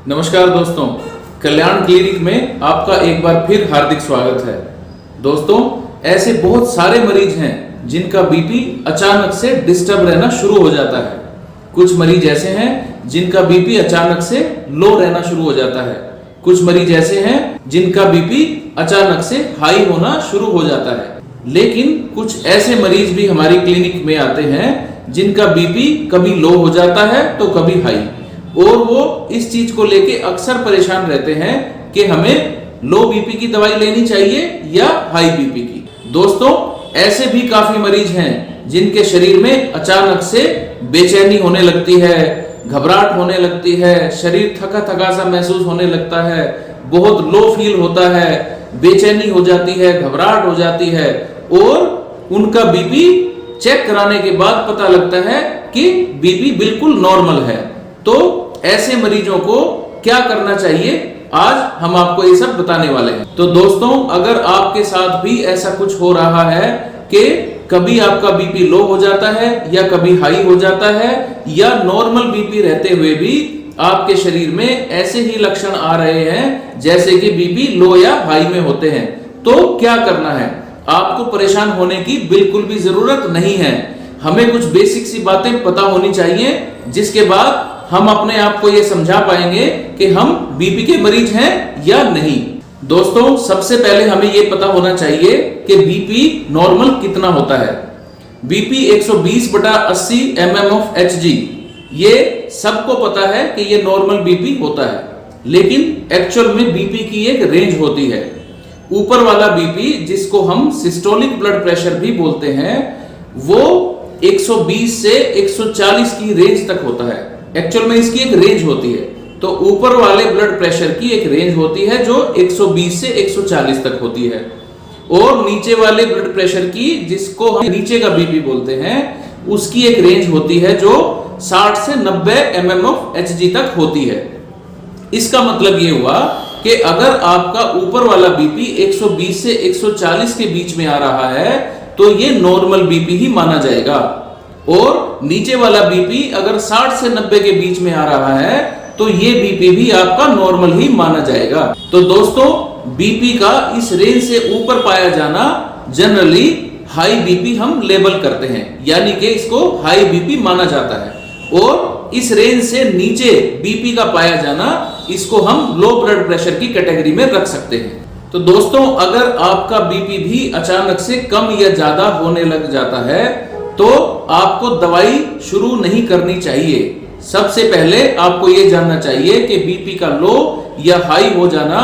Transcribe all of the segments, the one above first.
नमस्कार दोस्तों, कल्याण क्लिनिक में आपका एक बार फिर हार्दिक स्वागत है। दोस्तों, ऐसे बहुत सारे मरीज हैं जिनका बीपी अचानक से डिस्टर्ब रहना शुरू हो जाता है। कुछ मरीज ऐसे हैं जिनका बीपी अचानक से लो रहना शुरू हो जाता है। कुछ मरीज ऐसे हैं जिनका बीपी अचानक से हाई होना शुरू हो जाता है। लेकिन कुछ ऐसे मरीज भी हमारी क्लिनिक में आते हैं जिनका बीपी कभी लो हो जाता है तो कभी हाई, और वो इस चीज को लेके अक्सर परेशान रहते हैं कि हमें लो बीपी की दवाई लेनी चाहिए या हाई बीपी की। दोस्तों, ऐसे भी काफी मरीज हैं जिनके शरीर में अचानक से बेचैनी होने लगती है, घबराहट होने लगती है, शरीर थका थका सा महसूस होने लगता है, बहुत लो फील होता है, बेचैनी हो जाती है, घबराहट हो जाती है, और उनका बीपी चेक कराने के बाद पता लगता है कि बीपी बिल्कुल नॉर्मल है। तो ऐसे मरीजों को क्या करना चाहिए, आज हम आपको ये सब बताने वाले हैं। तो दोस्तों, अगर आपके साथ भी ऐसा कुछ हो रहा है कि कभी आपका बीपी लो हो जाता है या कभी हाई हो जाता है, या नॉर्मल बीपी रहते हुए भी आपके शरीर में ऐसे ही लक्षण आ रहे हैं जैसे कि बीपी लो या हाई में होते हैं, तो क्या करना है? आपको परेशान होने की बिल्कुल भी जरूरत नहीं है। हमें कुछ बेसिक सी बातें पता होनी चाहिए, जिसके बाद हम अपने आप को ये समझा पाएंगे कि हम बीपी के मरीज हैं या नहीं। दोस्तों, सबसे पहले हमें ये पता होना चाहिए कि बीपी नॉर्मल कितना होता है। बीपी 120/80 mmHg, ये सबको पता है कि ये नॉर्मल बीपी होता है, लेकिन एक्चुअल में बीपी की एक रेंज होती है। ऊपर वाला बीपी, जिसको हम सिस्टोलिक ब्लड प्रेशर भी बोलते हैं, वो 120 से 140 की रेंज तक होता है। एक्चुअल में इसकी एक रेंज होती है। तो ऊपर वाले ब्लड प्रेशर की एक रेंज होती है जो 120 से 140 तक होती है, और नीचे वाले ब्लड प्रेशर की, जिसको हम नीचे का बीपी बोलते हैं, उसकी एक रेंज होती है जो 60 से 90 mmHg तक होती है। इसका मतलब ये हुआ कि अगर आपका ऊपर वाला बीपी 120 से 140 के बीच में आ रहा है तो ये नॉर्मल बीपी ही माना जाएगा, और नीचे वाला बीपी अगर 60 से 90 के बीच में आ रहा है तो ये बीपी भी आपका नॉर्मल ही माना जाएगा। तो दोस्तों, बीपी का इस रेंज से ऊपर पाया जाना जनरली हाई बीपी हम लेबल करते हैं, यानी कि इसको हाई बीपी माना जाता है, और इस रेंज से नीचे बीपी का पाया जाना, इसको हम लो ब्लड प्रेशर की कैटेगरी में रख सकते हैं। तो दोस्तों, अगर आपका बीपी भी अचानक से कम या ज्यादा होने लग जाता है तो आपको दवाई शुरू नहीं करनी चाहिए। सबसे पहले आपको यह जानना चाहिए कि बीपी का लो या हाई हो जाना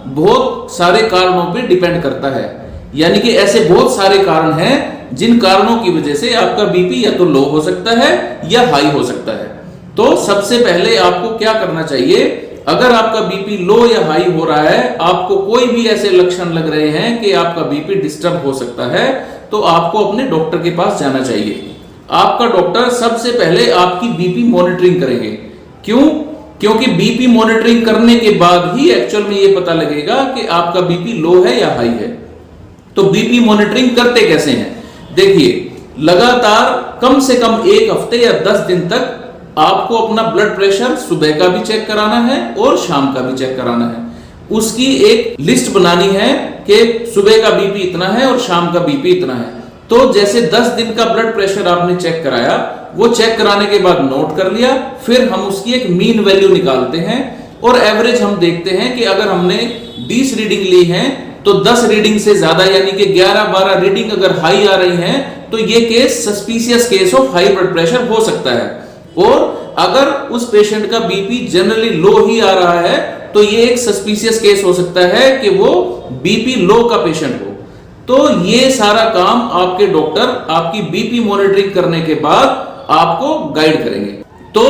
बहुत सारे कारणों पे डिपेंड करता है, यानी कि ऐसे बहुत सारे कारण हैं जिन कारणों की वजह से आपका बीपी या तो लो हो सकता है या हाई हो सकता है। तो सबसे पहले आपको क्या करना चाहिए, अगर आपका बीपी लो या हाई हो रहा है, आपको कोई भी ऐसे लक्षण लग रहे हैं कि आपका बीपी डिस्टर्ब हो सकता है, तो आपको अपने डॉक्टर के पास जाना चाहिए। आपका डॉक्टर सबसे पहले आपकी बीपी मॉनिटरिंग करेंगे। क्यों? क्योंकि बीपी मॉनिटरिंग करने के बाद ही एक्चुअल में ये पता लगेगा कि आपका बीपी लो है या हाई है। तो बीपी मॉनिटरिंग करते कैसे हैं? देखिए, लगातार कम से कम 1 हफ्ते या 10 दिन तक आपको अपना ब्लड प्रेशर सुबह का भी चेक कराना है और शाम का भी चेक कराना है। उसकी एक लिस्ट बनानी है कि सुबह का बीपी इतना है और शाम का बीपी इतना है। तो जैसे 10 दिन का ब्लड प्रेशर आपने चेक कराया, वो चेक कराने के बाद नोट कर लिया, फिर हम उसकी एक मीन वैल्यू निकालते हैं, और एवरेज हम देखते हैं कि अगर हमने 20 रीडिंग ली है तो 10 रीडिंग से ज्यादा, यानी कि 11-12 रीडिंग अगर हाई आ रही हैं, तो ये case suspicious case of high blood pressure हो सकता है। और अगर उस पेशेंट का बीपी जनरली लो ही आ रहा है तो ये एक सस्पिशियस केस हो सकता है कि वो बीपी लो का पेशेंट हो। तो ये सारा काम आपके डॉक्टर आपकी बीपी मॉनिटरिंग करने के बाद आपको गाइड करेंगे। तो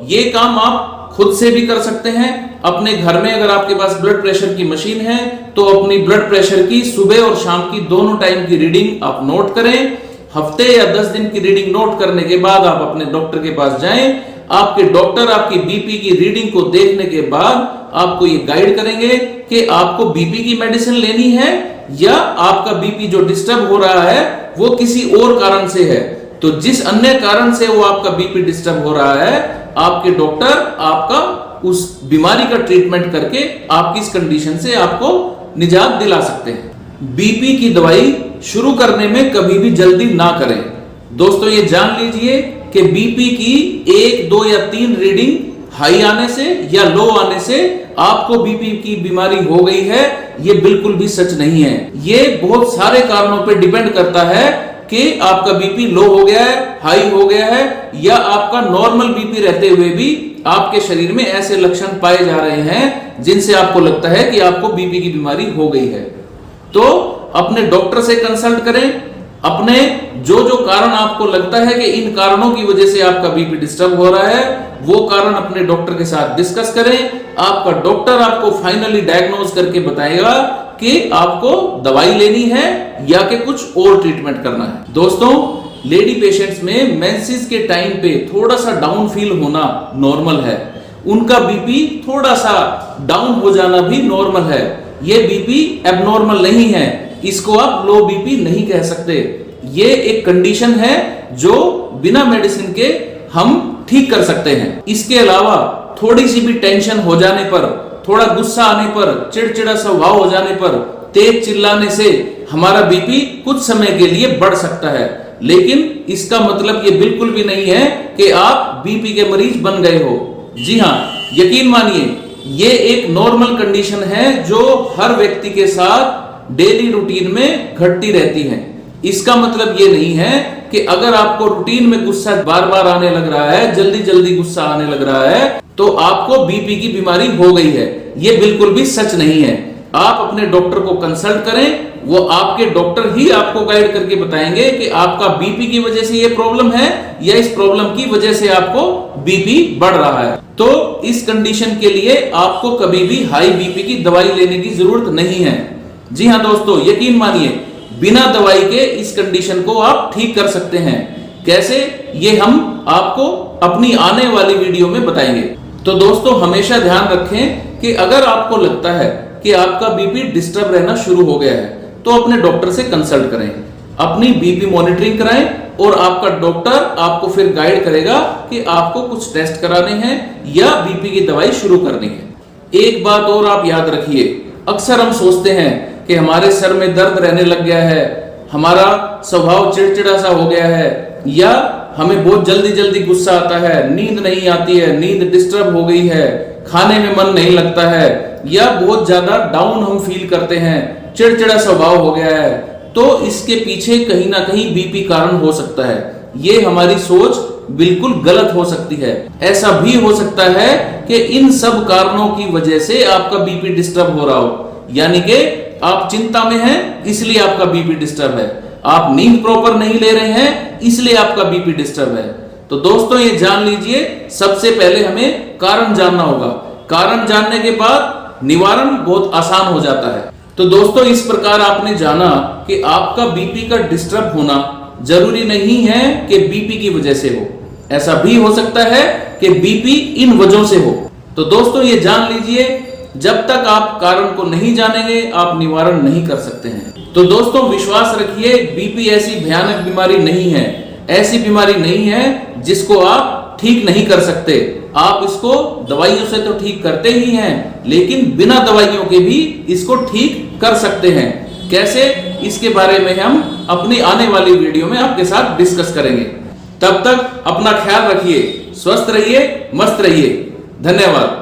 ये काम आप खुद से भी कर सकते हैं अपने घर में। अगर आपके पास ब्लड प्रेशर की मशीन है तो अपनी ब्लड प्रेशर की सुबह और शाम की दोनों टाइम की रीडिंग आप नोट करें। हफ्ते या 10 दिन की रीडिंग नोट करने के बाद आप अपने डॉक्टर के पास जाएं। आपके डॉक्टर आपकी बीपी की रीडिंग को देखने के बाद आपको ये गाइड करेंगे कि आपको बीपी की मेडिसिन लेनी है या आपका बीपी जो डिस्टर्ब हो रहा है वो किसी और कारण से है। तो जिस अन्य कारण से वो आपका बीपी डिस्टर्ब हो रहा है, आपके डॉक्टर आपका उस बीमारी का ट्रीटमेंट करके आपकी इस कंडीशन से आपको निजात दिला सकते हैं। बीपी की दवाई शुरू करने में कभी भी जल्दी ना करें। दोस्तों ये जान लीजिए कि बीपी की 1, 2 या 3 रीडिंग हाई आने से या लो आने से आपको बीपी की बीमारी हो गई है, ये बिल्कुल भी सच नहीं है। ये बहुत सारे कारणों पर डिपेंड करता है कि आपका बीपी लो हो गया है, हाई हो गया है, या आपका नॉर्मल बीपी रहते हुए भी आपके शरीर में ऐसे लक्षण पाए जा रहे हैं जिनसे आपको लगता है कि आपको बीपी की बीमारी हो गई है। तो अपने डॉक्टर से कंसल्ट करें। अपने जो जो कारण आपको लगता है कि इन कारणों की वजह से आपका बीपी डिस्टर्ब हो रहा है, वो कारण अपने डॉक्टर के साथ डिस्कस करें। आपका डॉक्टर आपको फाइनली डायग्नोज करके बताएगा कि आपको दवाई लेनी है या कि कुछ और ट्रीटमेंट करना है। दोस्तों लेडी पेशेंट्स में मेंसेस के टाइम पे थोड़ा सा डाउन फील होना नॉर्मल है। उनका बीपी थोड़ा सा डाउन हो जाना भी नॉर्मल है। ये बीपी एबनॉर्मल नहीं है, इसको आप लो बीपी नहीं कह सकते। ये एक कंडीशन है जो बिना मेडिसिन के हम ठीक कर सकते हैं। इसके अलावा थोड़ी सी भी टेंशन हो जाने पर, थोड़ा गुस्सा आने पर, चिड़चिड़ा स्वभाव हो जाने पर, तेज चिल्लाने से हमारा बीपी कुछ समय के लिए बढ़ सकता है, लेकिन इसका मतलब ये बिल्कुल भी नहीं है कि आप बीपी के मरीज बन गए हो। जी हाँ, यकीन मानिए ये एक नॉर्मल कंडीशन है जो हर व्यक्ति के साथ डेली रूटीन में घटती रहती है। इसका मतलब ये नहीं है कि अगर आपको रूटीन में गुस्सा बार बार आने लग रहा है, जल्दी जल्दी गुस्सा आने लग रहा है, तो आपको बीपी की बीमारी हो गई है। ये बिल्कुल भी सच नहीं है। आप अपने डॉक्टर को कंसल्ट करें, वो आपके डॉक्टर ही आपको गाइड करके बताएंगे कि आपका बीपी की वजह से ये प्रॉब्लम है या इस प्रॉब्लम की वजह से आपको बीपी बढ़ रहा है। तो इस कंडीशन के लिए आपको कभी भी हाई बीपी की दवाई लेने की जरूरत नहीं है। जी हाँ दोस्तों, यकीन मानिए बिना दवाई के इस कंडीशन को आप ठीक कर सकते हैं। कैसे, ये हम आपको अपनी आने वाली वीडियो में बताएंगे। तो दोस्तों हमेशा ध्यान रखें कि अगर आपको लगता है कि आपका बीपी डिस्टर्ब रहना शुरू हो गया है तो अपने डॉक्टर से कंसल्ट करें, अपनी बीपी मॉनिटरिंग कराएं और आपका डॉक्टर आपको फिर गाइड करेगा कि आपको कुछ टेस्ट कराने हैं या बीपी की दवाई शुरू करनी है। एक बात और आप याद रखिए, अक्सर हम सोचते हैं कि हमारे सर में दर्द रहने लग गया है, हमारा स्वभाव चिड़चिड़ा सा हो गया है, या हमें बहुत जल्दी जल्दी गुस्सा आता है, नींद नहीं आती है, नींद डिस्टर्ब हो गई है, खाने में मन नहीं लगता है, या बहुत ज्यादा डाउन हम फील करते हैं, चिड़चिड़ा स्वभाव हो गया है। तो इसके पीछे कहीं ना कहीं बीपी कारण हो सकता है। ये हमारी सोच बिल्कुल गलत हो सकती है। ऐसा भी हो सकता है कि इन सब कारणों की वजह से आपका बीपी डिस्टर्ब हो रहा हो, यानी कि आप चिंता में हैं इसलिए आपका बीपी डिस्टर्ब है, आप नींद प्रॉपर नहीं ले रहे हैं इसलिए आपका बीपी डिस्टर्ब है। तो दोस्तों ये जान लीजिए, सबसे पहले हमें कारण जानना होगा। कारण जानने के बाद निवारण बहुत आसान हो जाता है। तो दोस्तों इस प्रकार आपने जाना कि आपका बीपी का डिस्टर्ब होना जरूरी नहीं है कि बीपी की वजह से हो, ऐसा भी हो सकता है कि बीपी इन वजहों से हो। तो दोस्तों ये जान लीजिए, जब तक आप कारण को नहीं जानेंगे आप निवारण नहीं कर सकते हैं। तो दोस्तों विश्वास रखिए, बीपी ऐसी भयानक बीमारी नहीं है, ऐसी बीमारी नहीं है जिसको आप ठीक नहीं कर सकते। आप इसको दवाइयों से तो ठीक करते ही हैं, लेकिन बिना दवाइयों के भी इसको ठीक कर सकते हैं। कैसे, इसके बारे में हम अपनी आने वाली वीडियो में आपके साथ डिस्कस करेंगे। तब तक अपना ख्याल रखिए, स्वस्थ रहिए, मस्त रहिए। धन्यवाद।